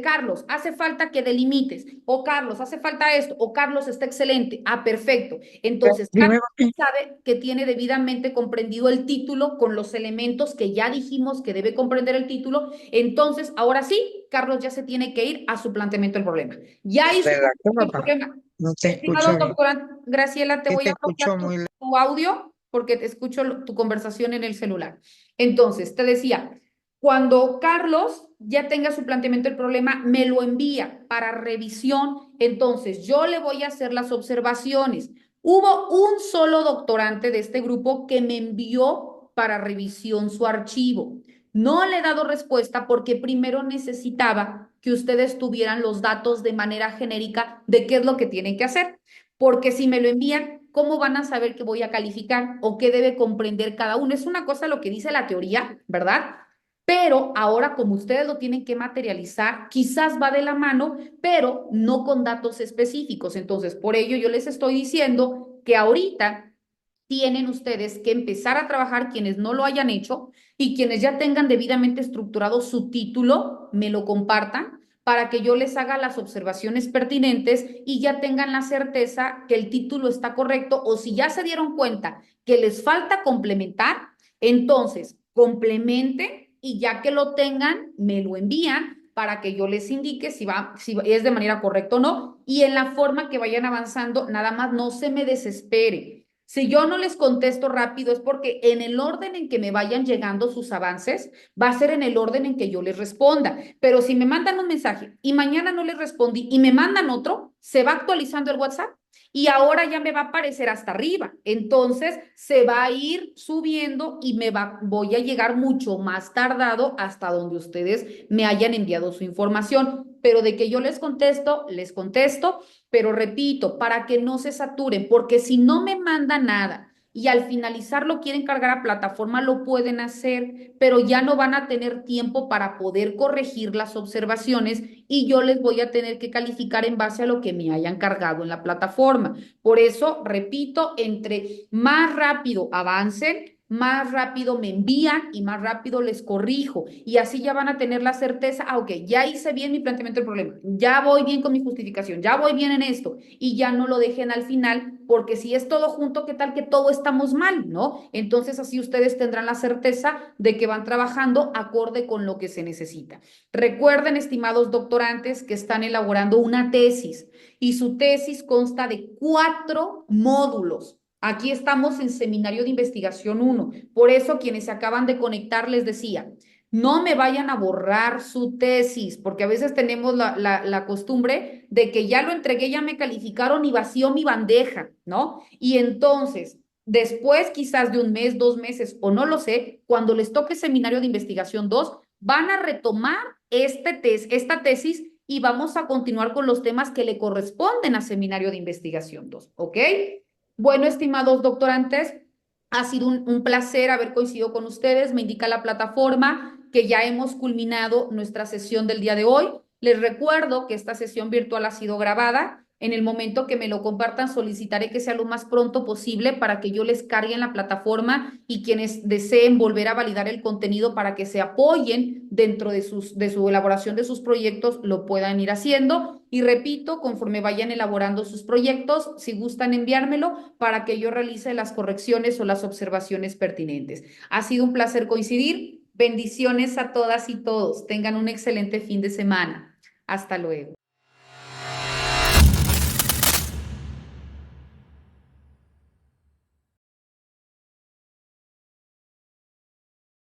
Carlos, hace falta que delimites, o Carlos, hace falta esto, o Carlos está excelente. Ah, perfecto. Entonces, Carlos sabe que tiene debidamente comprendido el título con los elementos que ya dijimos que debe comprender el título. Entonces, ahora sí, Carlos ya se tiene que ir a su planteamiento del problema. Ya hizo el problema. No te Estimado escucho, doctora Graciela, te sí voy te a bloquear escucho muy tu audio porque te escucho tu conversación en el celular. Entonces, te decía, cuando Carlos ya tenga su planteamiento del problema, me lo envía para revisión. Entonces, yo le voy a hacer las observaciones. Hubo un solo doctorante de este grupo que me envió para revisión su archivo. No le he dado respuesta porque primero necesitaba que ustedes tuvieran los datos de manera genérica de qué es lo que tienen que hacer. Porque si me lo envían, ¿cómo van a saber que voy a calificar o qué debe comprender cada uno? Es una cosa lo que dice la teoría, ¿verdad? Pero ahora, como ustedes lo tienen que materializar, quizás va de la mano, pero no con datos específicos. Entonces, por ello yo les estoy diciendo que ahorita tienen ustedes que empezar a trabajar quienes no lo hayan hecho y quienes ya tengan debidamente estructurado su título, me lo compartan para que yo les haga las observaciones pertinentes y ya tengan la certeza que el título está correcto, o si ya se dieron cuenta que les falta complementar, entonces complemente, y ya que lo tengan, me lo envían para que yo les indique si es de manera correcta o no, y en la forma que vayan avanzando, nada más no se me desespere. Si yo no les contesto rápido es porque en el orden en que me vayan llegando sus avances, va a ser en el orden en que yo les responda. Pero si me mandan un mensaje y mañana no les respondí y me mandan otro, se va actualizando el WhatsApp y ahora ya me va a aparecer hasta arriba. Entonces se va a ir subiendo y voy a llegar mucho más tardado hasta donde ustedes me hayan enviado su información. Pero de que yo les contesto, pero repito, para que no se saturen, porque si no me mandan nada y al finalizar lo quieren cargar a plataforma, lo pueden hacer, pero ya no van a tener tiempo para poder corregir las observaciones y yo les voy a tener que calificar en base a lo que me hayan cargado en la plataforma. Por eso, repito, entre más rápido avancen, más rápido me envían y más rápido les corrijo. Y así ya van a tener la certeza, ok, ya hice bien mi planteamiento del problema, ya voy bien con mi justificación, ya voy bien en esto, y ya no lo dejen al final, porque si es todo junto, ¿qué tal que todo estamos mal, no? Entonces así ustedes tendrán la certeza de que van trabajando acorde con lo que se necesita. Recuerden, estimados doctorantes, que están elaborando una tesis y su tesis consta de 4 módulos. Aquí estamos en Seminario de Investigación 1. Por eso quienes se acaban de conectar les decía, no me vayan a borrar su tesis, porque a veces tenemos la costumbre de que ya lo entregué, ya me calificaron y vació mi bandeja, ¿no? Y entonces, después quizás de un mes, 2 meses, o no lo sé, cuando les toque Seminario de Investigación 2, van a retomar esta tesis y vamos a continuar con los temas que le corresponden a Seminario de Investigación 2, ¿ok? Bueno, estimados doctorantes, ha sido un placer haber coincidido con ustedes. Me indica la plataforma que ya hemos culminado nuestra sesión del día de hoy. Les recuerdo que esta sesión virtual ha sido grabada. En el momento que me lo compartan, solicitaré que sea lo más pronto posible para que yo les cargue en la plataforma y quienes deseen volver a validar el contenido para que se apoyen dentro de su elaboración de sus proyectos, lo puedan ir haciendo. Y repito, conforme vayan elaborando sus proyectos, si gustan enviármelo para que yo realice las correcciones o las observaciones pertinentes. Ha sido un placer coincidir. Bendiciones a todas y todos. Tengan un excelente fin de semana. Hasta luego.